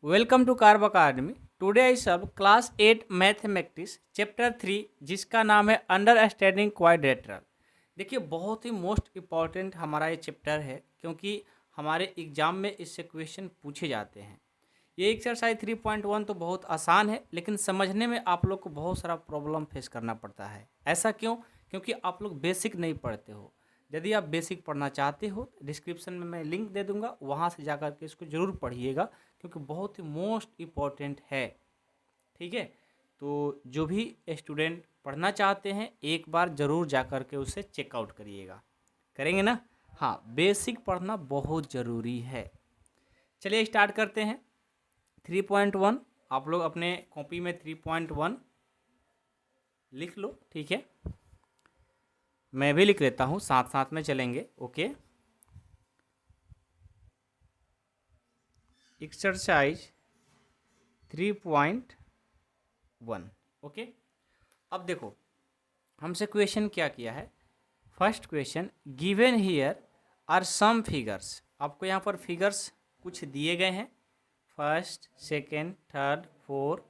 Welcome to कार्ब academy. Today I सब class 8 mathematics chapter 3 जिसका नाम है अंडरस्टैंडिंग क्वाड्रेटरल। देखिए बहुत ही मोस्ट इम्पॉर्टेंट हमारा ये चैप्टर है क्योंकि हमारे एग्जाम में इससे क्वेश्चन पूछे जाते हैं। ये एक्सरसाइज 3.1 तो बहुत आसान है लेकिन समझने में आप लोग को बहुत सारा प्रॉब्लम फेस करना पड़ता है। ऐसा क्यों? क्योंकि आप लोग बेसिक नहीं पढ़ते हो। यदि आप बेसिक पढ़ना चाहते हो डिस्क्रिप्शन में मैं लिंक दे दूंगा, वहाँ से जाकर के इसको ज़रूर पढ़िएगा क्योंकि बहुत ही मोस्ट इम्पॉर्टेंट है। ठीक है, तो जो भी स्टूडेंट पढ़ना चाहते हैं एक बार ज़रूर जाकर के उसे चेकआउट करिएगा। करेंगे ना? हाँ, बेसिक पढ़ना बहुत ज़रूरी है। चलिए स्टार्ट करते हैं। 3.1 आप लोग अपने कॉपी में 3.1 लिख लो। ठीक है, मैं भी लिख लेता हूँ, साथ साथ में चलेंगे। Okay, exercise 3.1। ओके, अब देखो हमसे क्वेश्चन क्या किया है। First question, given here are some figures. आपको यहाँ पर फिगर्स कुछ दिए गए हैं, first, second, third, fourth,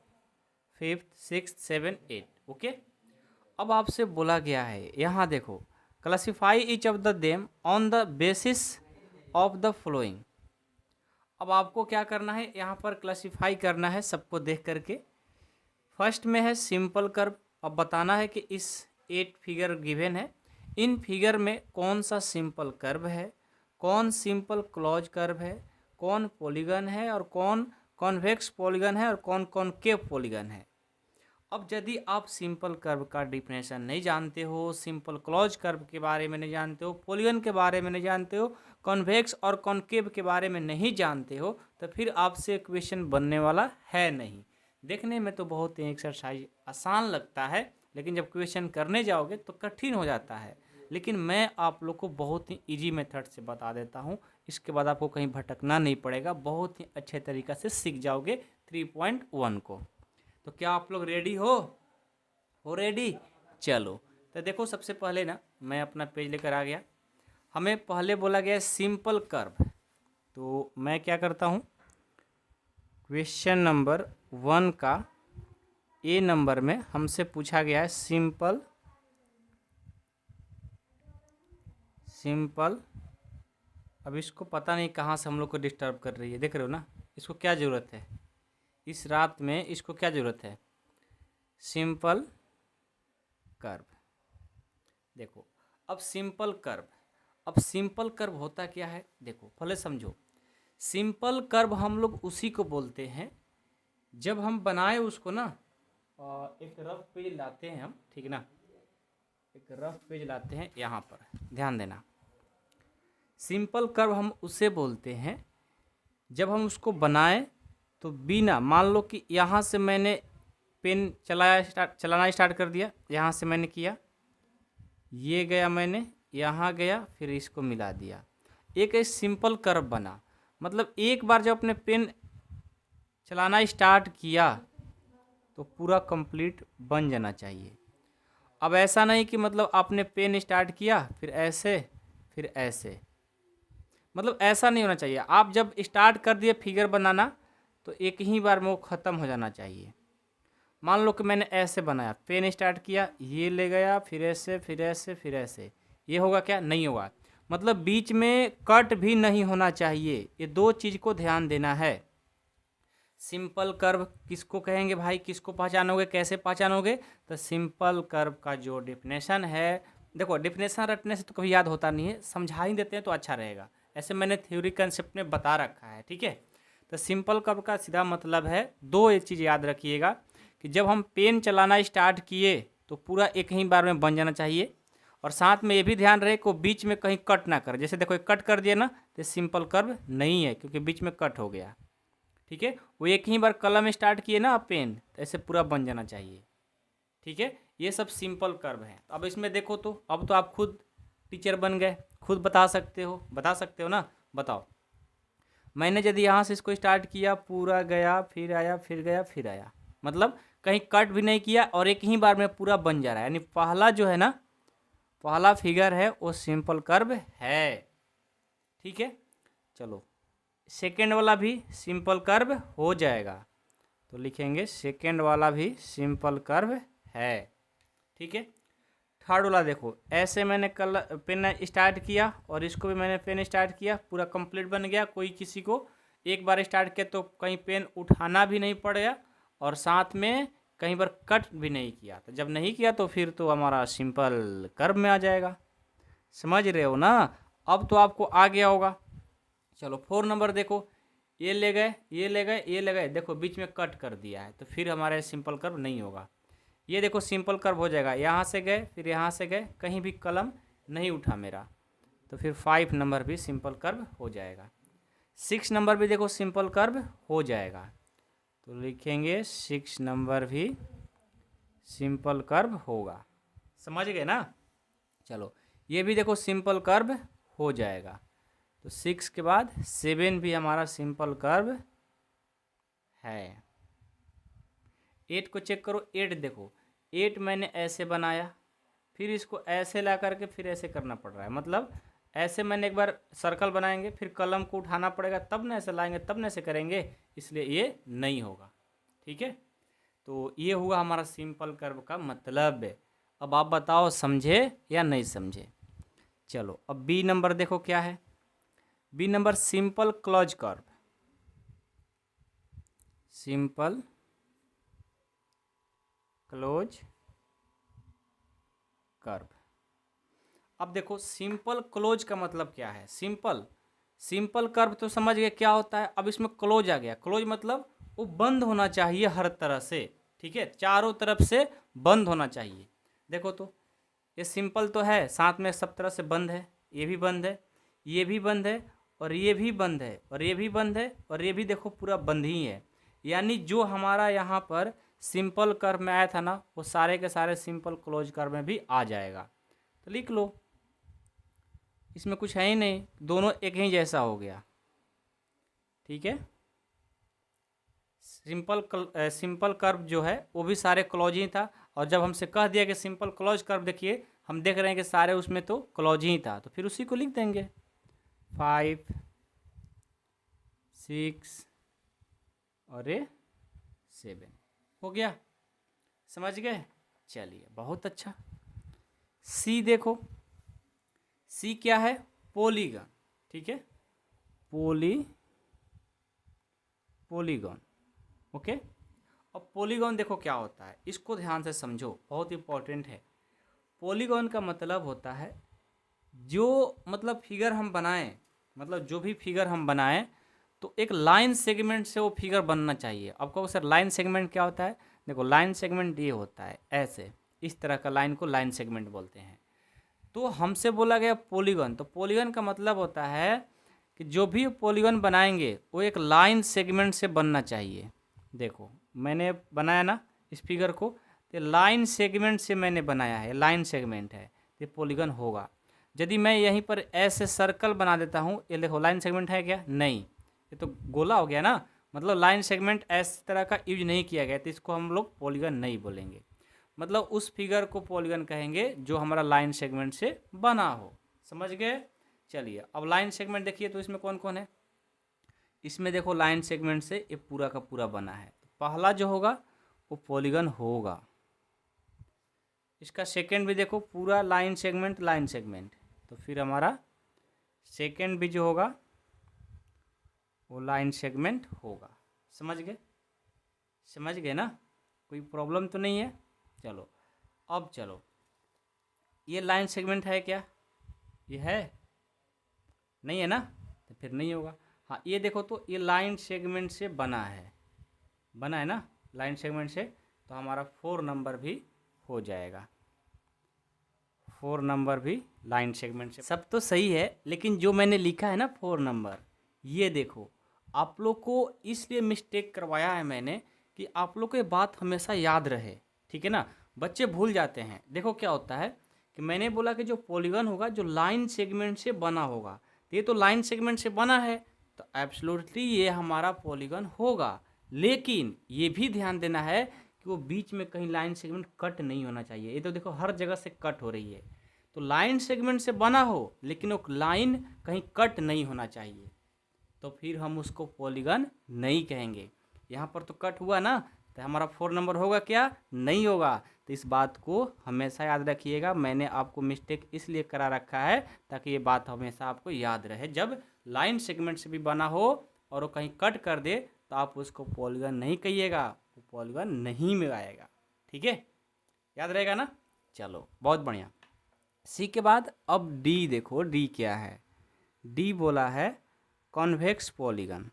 fifth, sixth, seven, eight. Okay, अब आपसे बोला गया है यहाँ देखो, classify each of the them on the basis of the following. अब आपको क्या करना है, यहाँ पर क्लासीफाई करना है सबको देख करके। फर्स्ट में है सिंपल कर्व। अब बताना है कि इस 8 फिगर गिवन है, इन फिगर में कौन सा सिंपल कर्व है, कौन सिंपल क्लोज कर्व है, कौन पॉलीगन है और कौन कॉन्वेक्स पॉलीगन है और कौन कॉनकेव पॉलीगन है। अब यदि आप सिंपल कर्व का डिफिनेशन नहीं जानते हो, सिंपल क्लोज कर्व के बारे में नहीं जानते हो, पॉलीगन के बारे में नहीं जानते हो, कॉन्वेक्स और कॉनकेव के बारे में नहीं जानते हो, तो फिर आपसे क्वेश्चन बनने वाला है नहीं। देखने में तो बहुत ही एक्सरसाइज आसान लगता है लेकिन जब क्वेश्चन करने जाओगे तो कठिन हो जाता है। लेकिन मैं आप लोग को बहुत ही इजी मेथड से बता देता हूँ, इसके बाद आपको कहीं भटकना नहीं पड़ेगा, बहुत ही अच्छे तरीक़ा से सीख जाओगे 3.1 को। तो क्या आप लोग रेडी हो रेडी? चलो तो देखो, सबसे पहले ना मैं अपना पेज लेकर आ गया। हमें पहले बोला गया सिंपल कर्व, तो मैं क्या करता हूँ, क्वेश्चन नंबर 1 का ए नंबर में हमसे पूछा गया है सिंपल अब इसको पता नहीं कहाँ से हम लोग को डिस्टर्ब कर रही है, देख रहे हो ना। इसको क्या ज़रूरत है इस रात में, इसको क्या ज़रूरत है? Simple curve. देखो अब सिंपल कर्व होता क्या है, देखो पहले समझो। सिंपल कर्व हम लोग उसी को बोलते हैं जब हम बनाए उसको ना, एक रफ पेज लाते हैं हम, ठीक ना, एक रफ पेज लाते हैं, यहाँ पर ध्यान देना। सिंपल कर्व हम उसे बोलते हैं जब हम उसको बनाए तो बिना, मान लो कि यहाँ से मैंने पेन चलाना स्टार्ट कर दिया, यहाँ से मैंने किया, ये गया, मैंने यहाँ गया, फिर इसको मिला दिया, एक सिंपल कर्व बना। मतलब एक बार जब अपने पेन चलाना स्टार्ट किया तो पूरा कंप्लीट बन जाना चाहिए। अब ऐसा नहीं कि मतलब आपने पेन स्टार्ट किया फिर ऐसे फिर ऐसे, मतलब ऐसा नहीं होना चाहिए। आप जब स्टार्ट कर दिए फिगर बनाना तो एक ही बार में वो ख़त्म हो जाना चाहिए। मान लो कि मैंने ऐसे बनाया, पेन स्टार्ट किया, ये ले गया, फिर ऐसे फिर ऐसे फिर ऐसे, ये होगा क्या? नहीं होगा। मतलब बीच में कट भी नहीं होना चाहिए, ये दो चीज़ को ध्यान देना है। सिंपल कर्व किसको कहेंगे भाई, किसको पहचानोगे, कैसे पहचानोगे? तो सिंपल कर्व का जो डेफिनेशन है, देखो डेफिनेशन रटने से तो कभी याद होता नहीं है, समझा ही देते हैं तो अच्छा रहेगा। ऐसे मैंने थ्योरी कंसेप्ट में बता रखा है, ठीक है। तो सिंपल कर्व का सीधा मतलब है, दो एक चीज़ याद रखिएगा कि जब हम पेन चलाना स्टार्ट किए तो पूरा एक ही बार में बन जाना चाहिए, और साथ में ये भी ध्यान रहे कि बीच में कहीं कट ना करे। जैसे देखो कट कर दिया ना तो सिंपल कर्व नहीं है क्योंकि बीच में कट हो गया, ठीक है। वो एक ही बार कलम स्टार्ट किए ना आप पेन, तो ऐसे पूरा बन जाना चाहिए, ठीक है। ये सब सिंपल कर्व है। अब इसमें देखो तो अब तो आप खुद टीचर बन गए, खुद बता सकते हो ना। बताओ, मैंने यदि यहाँ से इसको स्टार्ट किया, पूरा गया, फिर आया, फिर गया, फिर आया, मतलब कहीं कट भी नहीं किया और एक ही बार में पूरा बन जा रहा है, यानी पहला जो है ना, पहला फिगर है वो सिंपल कर्व है, ठीक है। चलो सेकेंड वाला भी सिंपल कर्व हो जाएगा। तो लिखेंगे सेकेंड वाला भी सिंपल कर्व है। ठीक है। थर्ड वाला देखो, ऐसे मैंने कलर पेन स्टार्ट किया और इसको भी मैंने पेन स्टार्ट किया, पूरा कंप्लीट बन गया। कोई किसी को एक बार स्टार्ट किया तो कहीं पेन उठाना भी नहीं पड़ेगा और साथ में कहीं पर कट भी नहीं किया। तो जब नहीं किया तो फिर तो हमारा सिंपल कर्व में आ जाएगा। समझ रहे हो ना? अब तो आपको आ गया होगा। चलो 4 नंबर देखो, ये ले गए, ये ले गए, ये ले गए, देखो बीच में कट कर दिया है तो फिर हमारे सिंपल कर्व नहीं होगा। ये देखो सिंपल कर्व हो जाएगा, यहाँ से गए फिर यहाँ से गए, कहीं भी कलम नहीं उठा मेरा, तो फिर 5 नंबर भी सिंपल कर्व हो जाएगा। 6 नंबर भी देखो सिंपल कर्व हो जाएगा। तो लिखेंगे 6 नंबर भी सिंपल कर्व होगा। समझ गए ना? चलो ये भी देखो सिंपल कर्व हो जाएगा। तो 6 के बाद 7 भी हमारा सिंपल कर्व है। 8 को चेक करो, 8 देखो, 8 मैंने ऐसे बनाया, फिर इसको ऐसे ला करके फिर ऐसे करना पड़ रहा है। मतलब ऐसे मैंने एक बार सर्कल बनाएंगे, फिर कलम को उठाना पड़ेगा, तब ना ऐसे लाएंगे, तब ना ऐसे करेंगे, इसलिए ये नहीं होगा। ठीक है। तो ये हुआ हमारा सिंपल कर्व का मतलब। अब आप बताओ समझे या नहीं समझे? चलो अब बी नंबर देखो क्या है। B number simple close curve. Simple close curve. अब देखो सिंपल क्लोज का मतलब क्या है। सिंपल कर्व तो समझ गए क्या होता है। अब इसमें क्लोज आ गया। क्लोज मतलब वो बंद होना चाहिए हर तरह से। ठीक है, चारों तरफ से बंद होना चाहिए। देखो तो ये सिंपल तो है, साथ में सब तरह से बंद है। ये भी बंद है, ये भी बंद है, और ये भी बंद है, और ये भी बंद है, और ये भी देखो पूरा बंद ही है। यानी जो हमारा यहाँ पर सिंपल कर्व में आया था ना, वो सारे के सारे सिंपल क्लोज कर्व में भी आ जाएगा। तो लिख लो, इसमें कुछ है ही नहीं, दोनों एक ही जैसा हो गया। ठीक है। सिंपल कर्व जो है वो भी सारे क्लोज ही था, और जब हमसे कह दिया कि सिंपल क्लोज कर्व देखिए, हम देख रहे हैं कि सारे उसमें तो क्लोज ही था, तो फिर उसी को लिख देंगे। 5 6 और ये 7 हो गया। समझ गए? चलिए बहुत अच्छा। सी देखो, सी क्या है? पॉलीगन। ठीक है, पॉलीगन। ओके। अब पॉलीगन देखो क्या होता है, इसको ध्यान से समझो, बहुत इंपॉर्टेंट है। पॉलीगन का मतलब होता है जो मतलब फिगर हम बनाएं, मतलब जो भी फिगर हम बनाएं तो एक लाइन सेगमेंट से वो फिगर बनना चाहिए। अब कहो सर लाइन सेगमेंट क्या होता है? देखो लाइन सेगमेंट ये होता है ऐसे, इस तरह का लाइन को लाइन सेगमेंट बोलते हैं। तो हमसे बोला गया पॉलीगन, तो पॉलीगन का मतलब होता है कि जो भी पॉलीगन बनाएंगे वो एक लाइन सेगमेंट से बनना चाहिए। देखो मैंने बनाया ना इस फिगर को, तो लाइन सेगमेंट से मैंने बनाया है, लाइन सेगमेंट है, तो पॉलीगन होगा। यदि मैं यहीं पर ऐसे सर्कल बना देता हूँ, ये देखो लाइन सेगमेंट है क्या? नहीं, ये तो गोला हो गया ना, मतलब लाइन सेगमेंट इस तरह का यूज नहीं किया गया, तो इसको हम लोग पॉलीगन नहीं बोलेंगे। मतलब उस फिगर को पॉलीगन कहेंगे जो हमारा लाइन सेगमेंट से बना हो। समझ गए? चलिए अब लाइन सेगमेंट देखिए, तो इसमें कौन कौन है? इसमें देखो लाइन सेगमेंट से ये पूरा का पूरा बना है, तो पहला जो होगा वो पॉलीगन होगा। इसका सेकंड भी देखो, पूरा लाइन सेगमेंट, तो फिर हमारा सेकंड भी जो होगा वो लाइन सेगमेंट होगा। समझ गए? समझ गए ना? कोई प्रॉब्लम तो नहीं है? चलो अब चलो, ये लाइन सेगमेंट है क्या? ये है? नहीं है ना, तो फिर नहीं होगा। हाँ ये देखो, तो ये लाइन सेगमेंट से बना है ना, लाइन सेगमेंट से, तो हमारा 4 नंबर भी हो जाएगा। 4 नंबर भी लाइन सेगमेंट से। सब तो सही है, लेकिन जो मैंने लिखा है ना 4 नंबर, ये देखो आप लोग को इसलिए मिस्टेक करवाया है मैंने कि आप लोग को ये बात हमेशा याद रहे। ठीक है ना, बच्चे भूल जाते हैं। देखो क्या होता है कि मैंने बोला कि जो पॉलीगन होगा जो लाइन सेगमेंट से बना होगा, तो ये तो लाइन सेगमेंट से बना है, तो एब्सोल्युटली ये हमारा पॉलीगन होगा। लेकिन ये भी ध्यान देना है कि वो बीच में कहीं लाइन सेगमेंट कट नहीं होना चाहिए। ये तो देखो हर जगह से कट हो रही है, तो लाइन सेगमेंट से बना हो लेकिन वो लाइन कहीं कट नहीं होना चाहिए। तो फिर हम उसको पॉलीगन नहीं कहेंगे। यहाँ पर तो कट हुआ ना, तो हमारा 4 नंबर होगा क्या? नहीं होगा। तो इस बात को हमेशा याद रखिएगा। मैंने आपको मिस्टेक इसलिए करा रखा है ताकि ये बात हमेशा आपको याद रहे। जब लाइन सेगमेंट से भी बना हो और वो कहीं कट कर दे तो आप उसको पॉलीगन नहीं कहिएगा, वो पॉलीगन नहीं में आएगा। ठीक है, याद रहेगा ना? चलो बहुत बढ़िया। सी के बाद अब डी देखो, डी क्या है? डी बोला है कॉन्वेक्स पॉलीगन।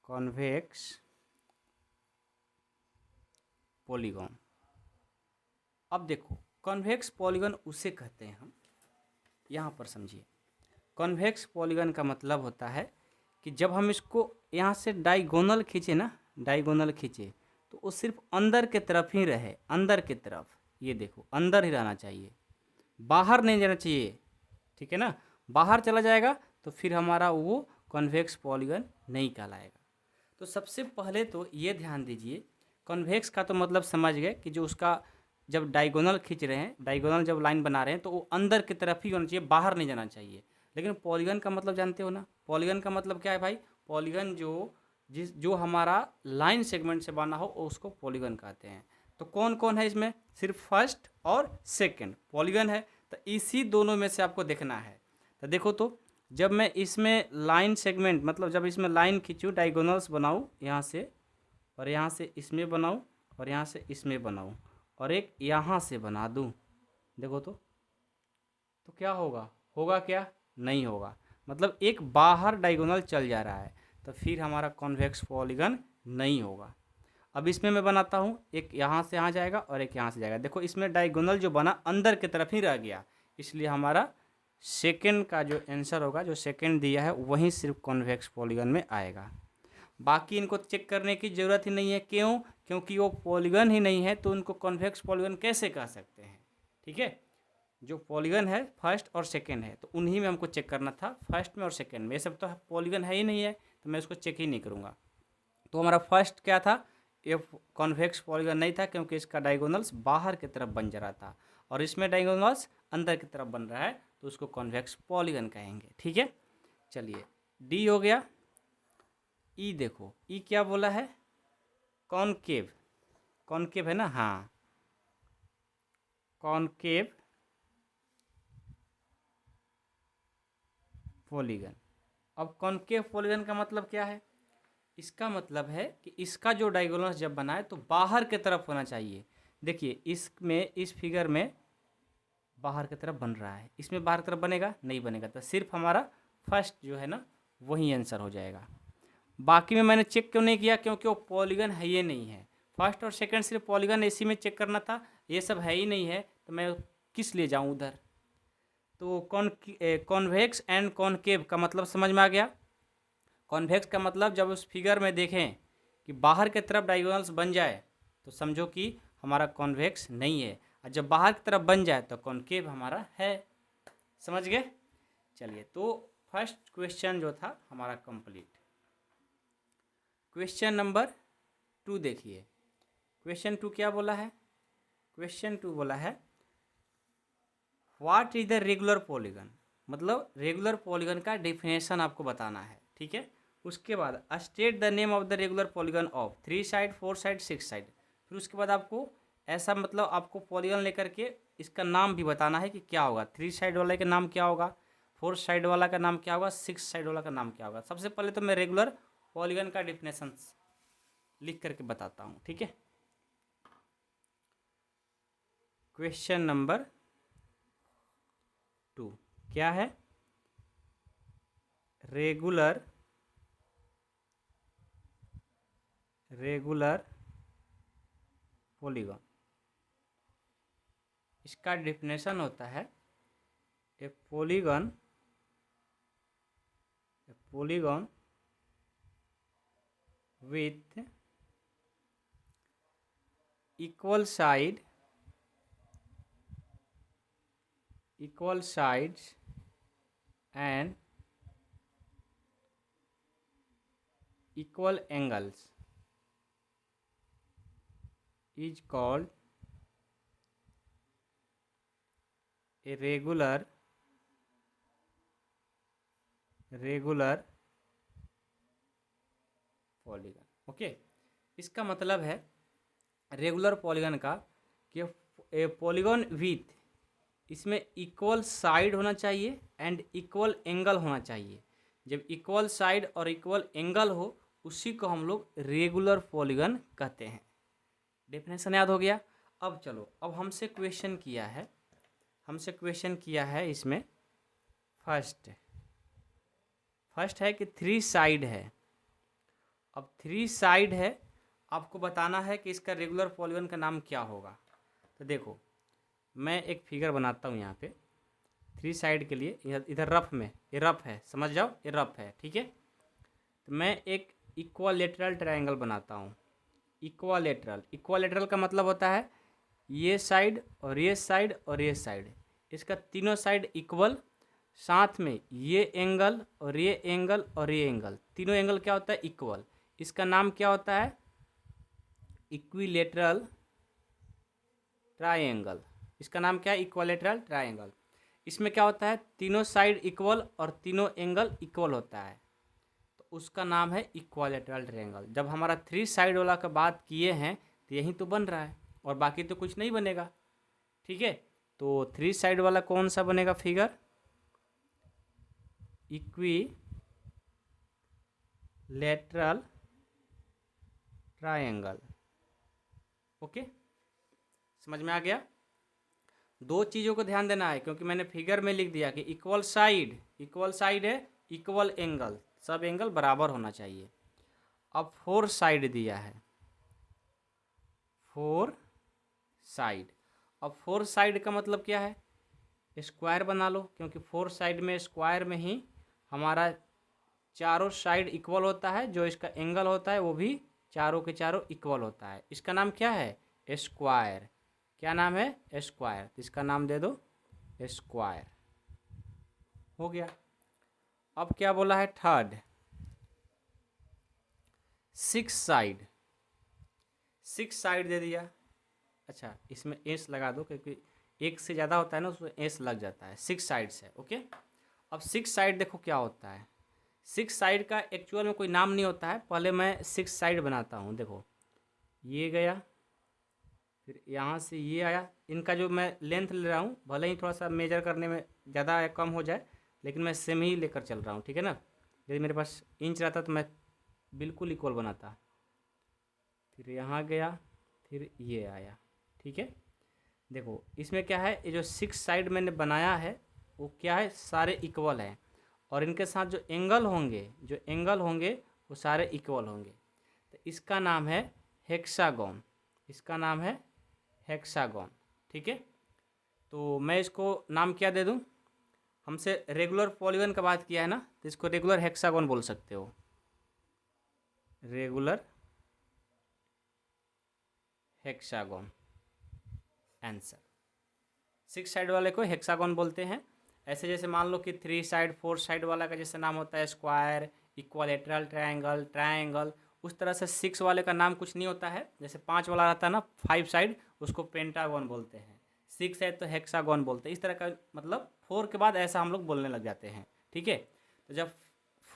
Convex polygon. अब देखो कॉन्वेक्स पॉलीगन उसे कहते हैं हम, यहाँ पर समझिए। कॉन्वेक्स पॉलीगन का मतलब होता है कि जब हम इसको यहाँ से डायगोनल खींचे ना, डायगोनल खींचे तो वो सिर्फ अंदर के तरफ ही रहे, अंदर के तरफ। ये देखो अंदर ही रहना चाहिए, बाहर नहीं जाना चाहिए। ठीक है ना? बाहर चला जाएगा तो फिर हमारा वो कॉन्वेक्स पॉलीगन नहीं कहलाएगा। तो सबसे पहले तो ये ध्यान दीजिए, कॉन्वेक्स का तो मतलब समझ गए कि जो उसका जब डायगोनल खींच रहे हैं, डायगोनल जब लाइन बना रहे हैं तो वो अंदर की तरफ ही होना चाहिए, बाहर नहीं जाना चाहिए। लेकिन पॉलीगन का मतलब जानते हो ना? पॉलीगन का मतलब क्या है भाई? पॉलीगन जो हमारा लाइन सेगमेंट से बना हो उसको पॉलीगन कहते हैं। तो कौन कौन है इसमें? सिर्फ फर्स्ट और सेकंड पॉलीगन है। तो इसी दोनों में से आपको देखना है। तो देखो, तो जब मैं इसमें लाइन सेगमेंट मतलब जब इसमें लाइन खींचूँ, डायगोनल्स बनाऊँ यहाँ से, और यहाँ से इसमें बनाऊँ, और यहाँ से इसमें बनाऊँ, और एक यहाँ से बना दूँ, देखो तो क्या होगा? होगा क्या? नहीं होगा। मतलब एक बाहर डायगोनल चल जा रहा है, तो फिर हमारा कॉन्वेक्स पॉलीगन नहीं होगा। अब इसमें मैं बनाता हूँ, एक यहाँ से यहाँ जाएगा और एक यहाँ से जाएगा। देखो इसमें डायगोनल जो बना अंदर की तरफ ही रह गया, इसलिए हमारा सेकंड का जो आंसर होगा, जो सेकंड दिया है, वही सिर्फ कॉन्वेक्स पॉलीगन में आएगा। बाकी इनको चेक करने की ज़रूरत ही नहीं है। क्यों? क्योंकि वो पॉलीगन ही नहीं है, तो उनको कॉन्वेक्स पॉलीगन कैसे कह सकते हैं? ठीक है, जो पॉलीगन है फर्स्ट और सेकंड है, तो उन्हीं में हमको चेक करना था, फर्स्ट में और सेकंड में। ये सब तो पॉलीगन है ही नहीं है, तो मैं उसको चेक ही नहीं करूँगा। तो हमारा फर्स्ट क्या था? ये कॉन्वेक्स पॉलीगन नहीं था, क्योंकि इसका डायगोनल्स बाहर की तरफ बन जा रहा था, और इसमें डायगोनल्स अंदर की तरफ बन रहा है, तो उसको कॉन्वेक्स पॉलीगन कहेंगे। ठीक है, चलिए डी हो गया। ई देखो, ई क्या बोला है? कॉनकेव। कॉनकेव है ना? हाँ, कॉनकेव पॉलीगन। अब कॉनकेव पॉलीगन का मतलब क्या है? इसका मतलब है कि इसका जो डायगोनल जब बनाए तो बाहर की तरफ होना चाहिए। देखिए इसमें, इस फिगर में बाहर की तरफ बन रहा है, इसमें बाहर की तरफ बनेगा? नहीं बनेगा। तो सिर्फ हमारा फर्स्ट जो है ना, वही आंसर हो जाएगा। बाकी में मैंने चेक क्यों नहीं किया? क्योंकि वो पॉलीगन है ही नहीं है। फर्स्ट और सेकंड सिर्फ पॉलीगन इसी में चेक करना था, ये सब है ही नहीं है, तो मैं किस लिए जाऊँ उधर? तो कॉन्वेक्स एंड कॉनकेव का मतलब समझ में आ गया। कॉन्वेक्स का मतलब जब उस फिगर में देखें कि बाहर की तरफ डायगोनल्स बन जाए तो समझो कि हमारा कॉन्वेक्स नहीं है, और जब बाहर की तरफ बन जाए तो कॉनकेव हमारा है। समझ गए? चलिए, तो फर्स्ट क्वेश्चन जो था हमारा कंप्लीट। क्वेश्चन नंबर 2 देखिए। क्वेश्चन 2 क्या बोला है? क्वेश्चन 2 बोला है what is the regular polygon. मतलब रेगुलर पॉलीगन का डेफिनेशन आपको बताना है। ठीक है, उसके बाद state the name of the regular polygon of 3 side, 4 side, 6 side. फिर उसके बाद आपको ऐसा मतलब आपको पॉलीगन लेकर के इसका नाम भी बताना है कि क्या होगा। 3 साइड वाले का नाम क्या होगा, 4 साइड वाला का नाम क्या होगा, 6 साइड वाला का नाम क्या होगा। सबसे पहले तो मैं रेगुलर पॉलीगन का डेफिनेशन लिख करके बताता हूँ। ठीक है, क्वेश्चन नंबर 2 क्या है? Regular polygon. इसका डेफिनेशन होता है ए polygon with equal sides and equal angles is called a regular regular polygon. Okay, इसका मतलब है रेगुलर पॉलीगन का कि पॉलीगन विथ इसमें इक्वल साइड होना चाहिए एंड इक्वल एंगल होना चाहिए। जब इक्वल साइड और इक्वल एंगल हो उसी को हम लोग रेगुलर पॉलीगन कहते हैं। डेफिनेशन याद हो गया। अब चलो, अब हमसे क्वेश्चन किया है इसमें फर्स्ट है कि 3 साइड है। अब 3 साइड है, आपको बताना है कि इसका रेगुलर पॉलीगन का नाम क्या होगा। तो देखो, मैं एक फिगर बनाता हूँ यहाँ पे 3 साइड के लिए। इधर रफ में, ये रफ है, समझ जाओ, ये रफ है, ठीक है। तो मैं एक इक्वालेटरल ट्रायंगल बनाता हूँ। इक्वालेटरल का मतलब होता है ये साइड और ये साइड और ये साइड, इसका तीनों साइड इक्वल, साथ में ये एंगल और ये एंगल और ये एंगल, तीनों एंगल क्या होता है, इक्वल। इसका नाम क्या होता है, इक्विलेटरल ट्रायंगल। इसका नाम क्या है, इक्विलेटरल ट्रायंगल। इसमें क्या होता है, तीनों साइड इक्वल और तीनों एंगल इक्वल होता है, तो उसका नाम है इक्विलेटरल ट्रायंगल। जब हमारा 3 साइड वाला का बात किए हैं तो यही तो बन रहा है और बाकी तो कुछ नहीं बनेगा, ठीक है। तो 3 साइड वाला कौन सा बनेगा फिगर, इक्विलेटरल ट्रायंगल। ओके, समझ में आ गया। 2 चीज़ों को ध्यान देना है, क्योंकि मैंने फिगर में लिख दिया कि इक्वल साइड है, इक्वल एंगल, सब एंगल बराबर होना चाहिए। अब 4 साइड दिया है, 4 साइड। अब 4 साइड का मतलब क्या है, स्क्वायर बना लो, क्योंकि 4 साइड में स्क्वायर में ही हमारा चारों साइड इक्वल होता है, जो इसका एंगल होता है वो भी चारों के चारों इक्वल होता है। इसका नाम क्या है, स्क्वायर। क्या नाम है, स्क्वायर। तो इसका नाम दे दो स्क्वायर, हो गया। अब क्या बोला है, थर्ड 6 साइड दे दिया। अच्छा, इसमें एस लगा दो, क्योंकि एक से ज़्यादा होता है ना, उसमें एस लग जाता है। 6 साइड्स है, ओके। अब 6 साइड देखो क्या होता है, 6 साइड का एक्चुअल में कोई नाम नहीं होता है। पहले मैं 6 साइड बनाता हूँ। देखो, ये गया, फिर यहाँ से ये आया। इनका जो मैं लेंथ ले रहा हूँ, भले ही थोड़ा सा मेजर करने में ज़्यादा या कम हो जाए, लेकिन मैं सेम ही लेकर चल रहा हूँ, ठीक है ना। यदि मेरे पास इंच रहता तो मैं बिल्कुल इक्वल बनाता। फिर यहाँ गया, फिर ये आया, ठीक है। देखो, इसमें क्या है, ये जो 6 साइड मैंने बनाया है वो क्या है, सारे इक्वल हैं, और इनके साथ जो एंगल होंगे वो सारे इक्वल होंगे। तो इसका नाम है हेक्सागोन। इसका नाम है हेक्सागोन, ठीक है। तो मैं इसको नाम क्या दे दूं, हमसे रेगुलर पॉलीगन का बात किया है ना, तो इसको रेगुलर हेक्सागोन बोल सकते हो, रेगुलर हेक्सागोन आंसर। 6 साइड वाले को हेक्सागोन बोलते हैं। ऐसे जैसे मान लो कि 3 साइड 4 साइड वाला का जैसे नाम होता है स्क्वायर, इक्वालेटरल ट्रायंगल, उस तरह से 6 वाले का नाम कुछ नहीं होता है। जैसे 5 वाला रहता है ना, 5 साइड, उसको पेंटागोन बोलते हैं। 6 है तो हेक्सागोन बोलते हैं। इस तरह का मतलब 4 के बाद ऐसा हम लोग बोलने लग जाते हैं, ठीक है। तो जब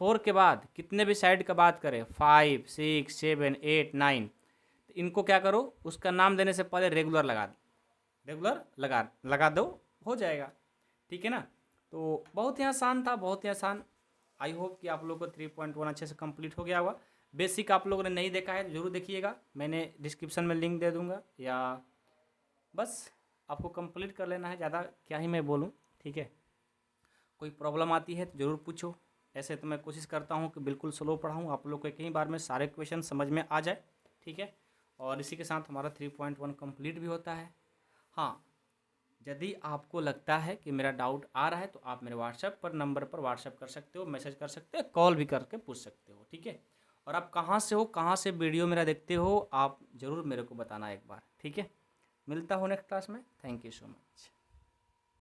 4 के बाद कितने भी साइड का बात करें, 5, 6, 7, 8, 9, तो इनको क्या करो, उसका नाम देने से पहले रेगुलर लगा दो, हो जाएगा, ठीक है ना। तो बहुत ही आसान था, बहुत ही आसान। आई होप कि आप लोगों को 3.1 अच्छे से कंप्लीट हो गया होगा। बेसिक आप लोगों ने नहीं देखा है, ज़रूर देखिएगा, मैंने डिस्क्रिप्शन में लिंक दे दूँगा, या बस आपको कंप्लीट कर लेना है, ज़्यादा क्या ही मैं बोलूँ, ठीक है। कोई प्रॉब्लम आती है तो ज़रूर पूछो। ऐसे तो मैं कोशिश करता हूँ कि बिल्कुल स्लो पढ़ाऊँ, आप लोग को एक ही बार में सारे क्वेश्चन समझ में आ जाए, ठीक है। और इसी के साथ हमारा 3.1 कंप्लीट भी होता है। हाँ, यदि आपको लगता है कि मेरा डाउट आ रहा है तो आप मेरे नंबर पर व्हाट्सएप कर सकते हो, मैसेज कर सकते हो, कॉल भी करके पूछ सकते हो, ठीक है। और आप कहाँ से हो, कहाँ से वीडियो मेरा देखते हो, आप ज़रूर मेरे को बताना एक बार, ठीक है। मिलता हूँ नेक्स्ट क्लास में। Thank you so much.